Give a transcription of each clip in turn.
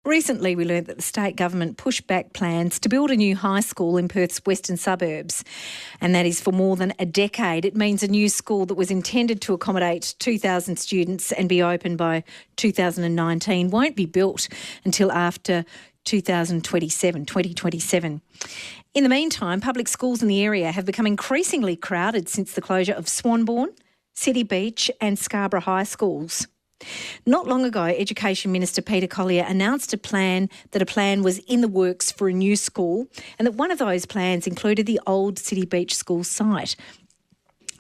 Recently, we learned that the state government pushed back plans to build a new high school in Perth's western suburbs, and that is for more than a decade. It means a new school that was intended to accommodate 2,000 students and be open by 2019 won't be built until after 2027. In the meantime, public schools in the area have become increasingly crowded since the closure of Swanbourne, City Beach and Scarborough High Schools. Not long ago, Education Minister Peter Collier announced a plan was in the works for a new school, and that one of those plans included the old City Beach School site.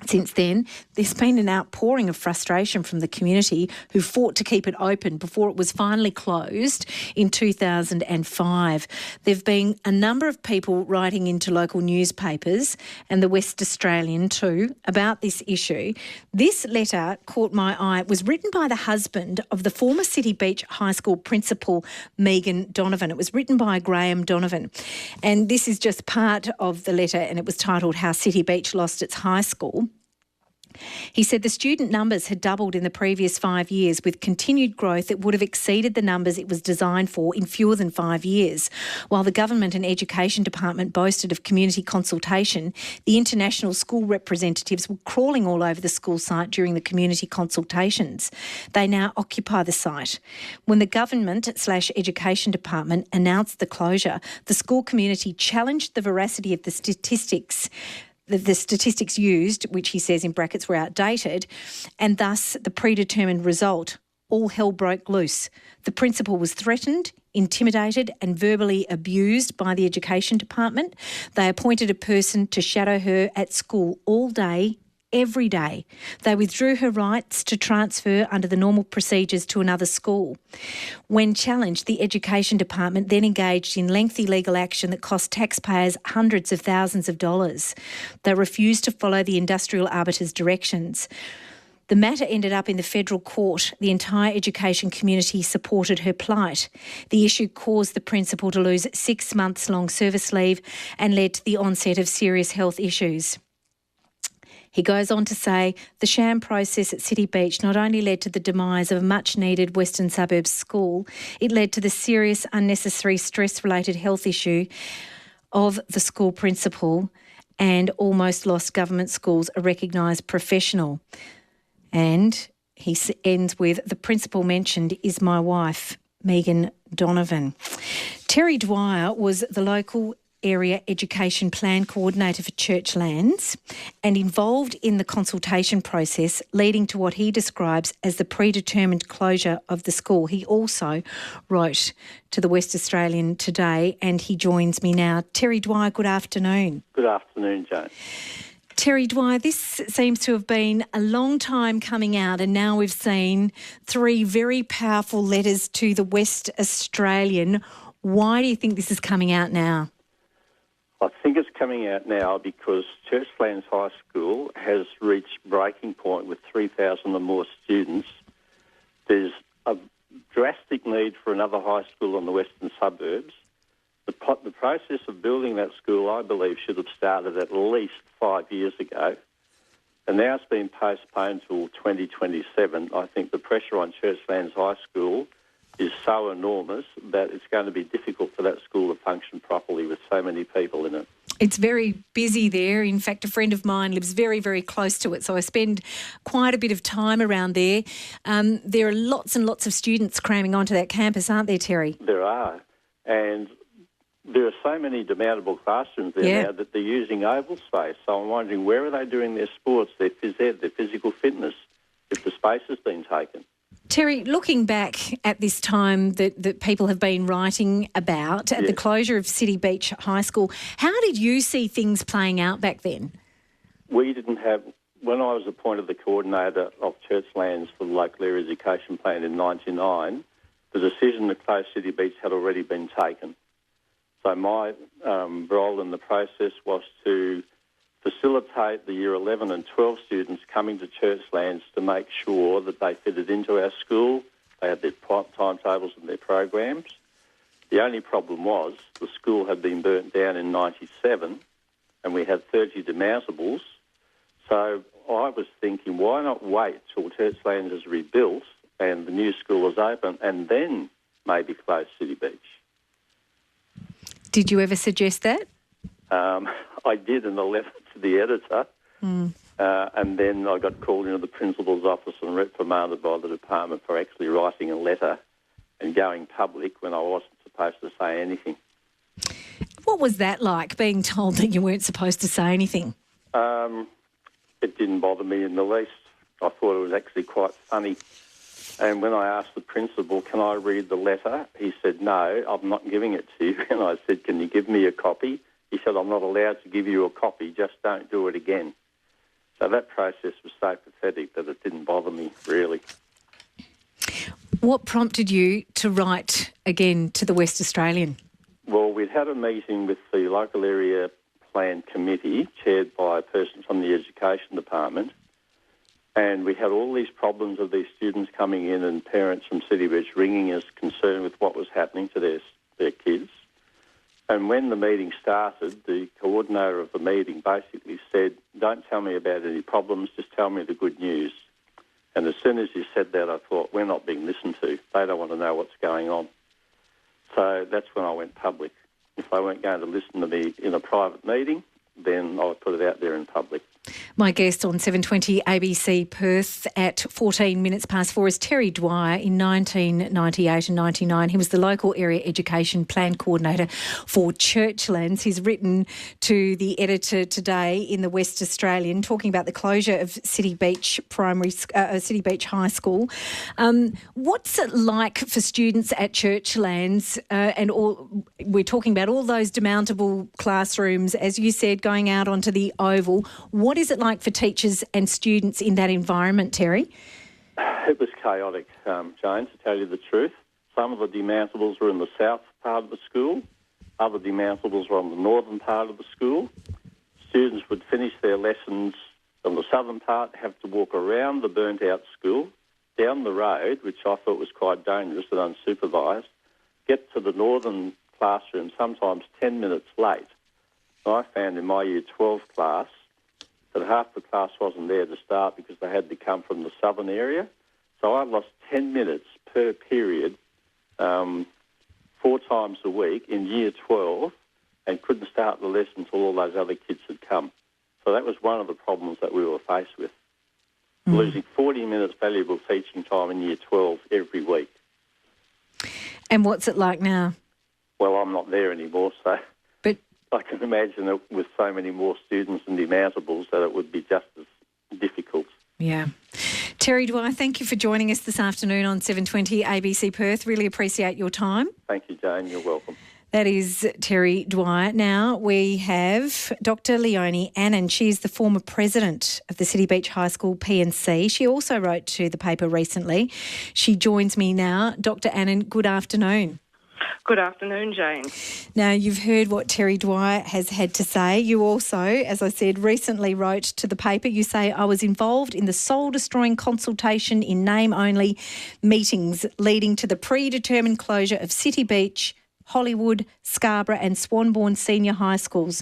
Since then, there's been an outpouring of frustration from the community who fought to keep it open before it was finally closed in 2005. There have been a number of people writing into local newspapers and the West Australian too about this issue. This letter caught my eye. It was written by the husband of the former City Beach High School principal, Megan Donovan. It was written by Graham Donovan. And this is just part of the letter, and it was titled How City Beach Lost Its High School. He said the student numbers had doubled in the previous 5 years. With continued growth, it would have exceeded the numbers it was designed for in fewer than 5 years. While the Government and Education Department boasted of community consultation, the international school representatives were crawling all over the school site during the community consultations. They now occupy the site. When the Government/Education Department announced the closure, the school community challenged the veracity of the statistics used, which he says in brackets were outdated, and thus the predetermined result. All hell broke loose. The principal was threatened, intimidated and verbally abused by the Education Department. They appointed a person to shadow her at school all day, every day. They withdrew her rights to transfer under the normal procedures to another school. When challenged, the Education Department then engaged in lengthy legal action that cost taxpayers hundreds of thousands of dollars. They refused to follow the industrial arbiter's directions. The matter ended up in the federal court. The entire education community supported her plight. The issue caused the principal to lose 6 months long service leave and led to the onset of serious health issues. He goes on to say the sham process at City Beach not only led to the demise of a much-needed Western Suburbs school, it led to the serious unnecessary stress-related health issue of the school principal and almost lost government schools a recognised professional. And he ends with, the principal mentioned is my wife, Megan Donovan. Terry Dwyer was the local Area Education Plan Coordinator for Church Lands and involved in the consultation process leading to what he describes as the predetermined closure of the school. He also wrote to the West Australian today and he joins me now. Terry Dwyer, good afternoon. Good afternoon, Jane. Terry Dwyer, this seems to have been a long time coming out and now we've seen 3 very powerful letters to the West Australian. Why do you think this is coming out now? I think it's coming out now because Churchlands High School has reached breaking point with 3,000 or more students. There's a drastic need for another high school in the western suburbs. The process of building that school, I believe, should have started at least 5 years ago. And now it's been postponed till 2027. I think the pressure on Churchlands High School is so enormous that it's going to be difficult for that school to function properly with so many people in it. It's very busy there. In fact, a friend of mine lives very, very close to it, so I spend quite a bit of time around there. There are lots and lots of students cramming onto that campus, aren't there, Terry? There are, and there are so many demountable classrooms there now that they're using oval space. So I'm wondering, where are they doing their sports, their phys ed, their physical fitness, if the space has been taken? Terry, looking back at this time that people have been writing about, at the closure of City Beach High School, how did you see things playing out back then? We didn't have, when I was appointed the coordinator of Church Lands for the local area education plan in 1999, the decision to close City Beach had already been taken. So my role in the process was to facilitate the Year 11 and 12 students coming to Churchlands to make sure that they fitted into our school, they had their timetables and their programs. The only problem was the school had been burnt down in 97 and we had 30 demountables. So I was thinking, why not wait till Churchlands is rebuilt and the new school is open and then maybe close City Beach. Did you ever suggest that? I did in a letter to the editor, and then I got called into the principal's office and reprimanded by the department for actually writing a letter and going public when I wasn't supposed to say anything. What was that like, being told that you weren't supposed to say anything? It didn't bother me in the least. I thought it was actually quite funny. And when I asked the principal, can I read the letter? He said, no, I'm not giving it to you. And I said, can you give me a copy? He said, I'm not allowed to give you a copy, just don't do it again. So that process was so pathetic that it didn't bother me, really. What prompted you to write again to the West Australian? Well, we'd had a meeting with the local area plan committee, chaired by a person from the education department, and we had all these problems of these students coming in and parents from City Beach ringing us concerned with what was happening to their kids. And when the meeting started, the coordinator of the meeting basically said, don't tell me about any problems, just tell me the good news. And as soon as he said that, I thought, we're not being listened to. They don't want to know what's going on. So that's when I went public. If they weren't going to listen to me in a private meeting, then I would put it out there in public. My guest on 720 ABC Perth at 14 minutes past 4 is Terry Dwyer. In 1998 and 99, he was the local area education plan coordinator for Churchlands. He's written to the editor today in the West Australian talking about the closure of City Beach City Beach High School. What's it like for students at Churchlands? We're talking about all those demountable classrooms, as you said, going out onto the oval. What is it like for teachers and students in that environment, Terry? It was chaotic, Jane, to tell you the truth. Some of the demountables were in the south part of the school. Other demountables were on the northern part of the school. Students would finish their lessons on the southern part, have to walk around the burnt-out school, down the road, which I thought was quite dangerous and unsupervised, get to the northern classroom sometimes 10 minutes late. I found in my Year 12 class that half the class wasn't there to start because they had to come from the southern area. So I lost 10 minutes per period 4 times a week in Year 12 and couldn't start the lesson until all those other kids had come. So that was one of the problems that we were faced with, losing 40 minutes valuable teaching time in Year 12 every week. And what's it like now? Well, I'm not there anymore, so... But I can imagine that with so many more students and demountables that it would be just as difficult. Yeah. Terry Dwyer, thank you for joining us this afternoon on 720 ABC Perth. Really appreciate your time. Thank you, Jane. You're welcome. That is Terry Dwyer. Now we have Dr Leonie Annan. She's the former president of the City Beach High School P&C. She also wrote to the paper recently. She joins me now. Dr Annan, good afternoon. Good afternoon, Jane. Now, you've heard what Terry Dwyer has had to say. You also, as I said, recently wrote to the paper. You say, I was involved in the soul-destroying consultation in name-only meetings leading to the predetermined closure of City Beach, Hollywood, Scarborough and Swanbourne senior high schools.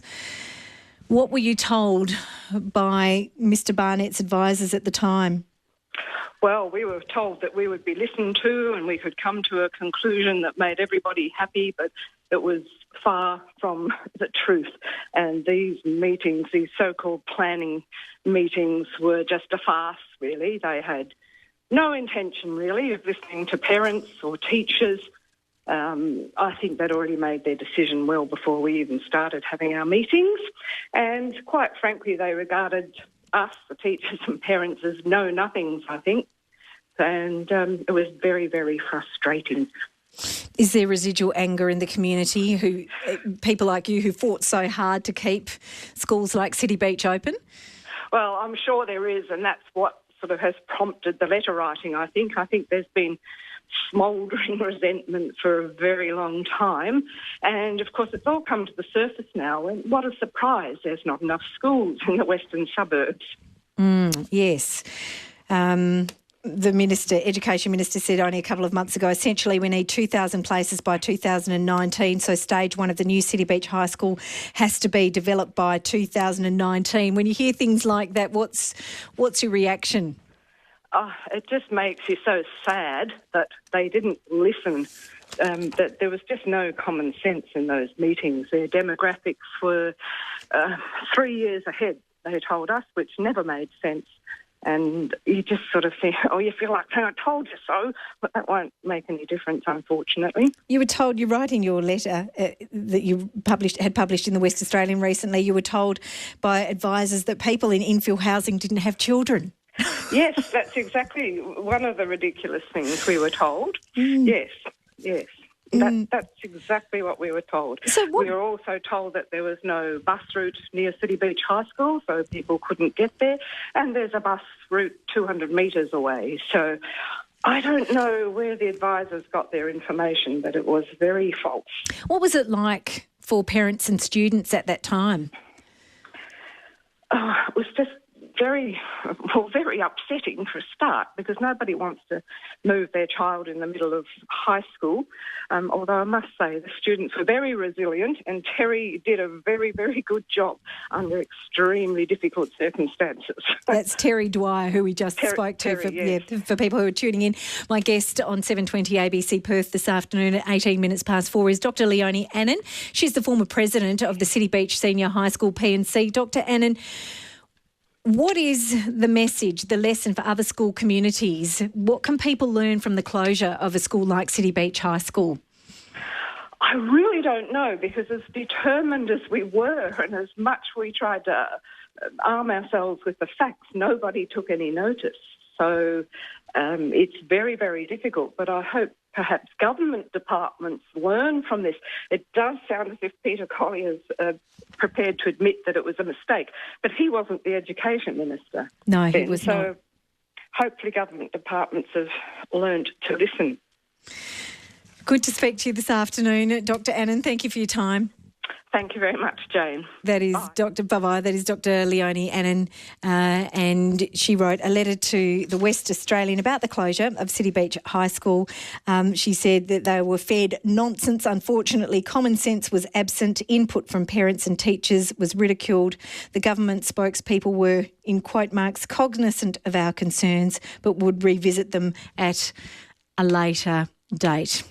What were you told by Mr Barnett's advisors at the time? Well, we were told that we would be listened to and we could come to a conclusion that made everybody happy, but it was far from the truth. And these meetings, these so-called planning meetings, were just a farce, really. They had no intention, really, of listening to parents or teachers. I think they'd already made their decision well before we even started having our meetings. And quite frankly, they regarded us, the teachers and parents, as know-nothings, I think. And it was very, very frustrating. Is there residual anger in the community, people like you who fought so hard to keep schools like City Beach open? Well, I'm sure there is, and that's what sort of has prompted the letter writing, I think. I think there's been smouldering resentment for a very long time. And, of course, it's all come to the surface now. And what a surprise, there's not enough schools in the western suburbs. Yes. The Education Minister said only a couple of months ago, essentially we need 2,000 places by 2019, so stage 1 of the new City Beach High School has to be developed by 2019. When you hear things like that, what's your reaction? It just makes you so sad that they didn't listen that there was just no common sense in those meetings. Their demographics were 3 years ahead, they told us, which never made sense. And you just sort of think, oh, you feel like, I told you so, but that won't make any difference, unfortunately. You were told, you write in your letter that you had published in the West Australian recently, you were told by advisors that people in infill housing didn't have children. Yes, that's exactly one of the ridiculous things we were told. Yes. That's exactly what we were told. We were also told that there was no bus route near City Beach High School, so people couldn't get there, and there's a bus route 200 metres away. So I don't know where the advisors got their information, but it was very false. What was it like for parents and students at that time? It was just very upsetting for a start, because nobody wants to move their child in the middle of high school. Although I must say the students were very resilient, and Terry did a very, very good job under extremely difficult circumstances. That's Terry Dwyer, who we just spoke to, for people who are tuning in. My guest on 7:20 ABC Perth this afternoon at 4 is Dr Leonie Annan. She's the former president of the City Beach Senior High School P&C. Dr Annan, what is the message, the lesson for other school communities? What can people learn from the closure of a school like City Beach High School? I really don't know, because as determined as we were and as much we tried to arm ourselves with the facts, nobody took any notice. So it's very, very difficult, but I hope perhaps government departments learn from this. It does sound as if Peter Collier's prepared to admit that it was a mistake, but he wasn't the education minister. No, he was not. So hopefully government departments have learned to listen. Good to speak to you this afternoon, Dr Annan. Thank you for your time. Thank you very much, Jane. That is That is Dr Leonie Annan, and she wrote a letter to the West Australian about the closure of City Beach High School. She said that they were fed nonsense. Unfortunately, common sense was absent. Input from parents and teachers was ridiculed. The government spokespeople were, in quote marks, cognizant of our concerns, but would revisit them at a later date.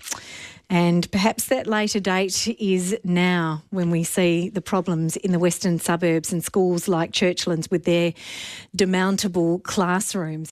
And perhaps that later date is now, when we see the problems in the western suburbs and schools like Churchlands with their demountable classrooms.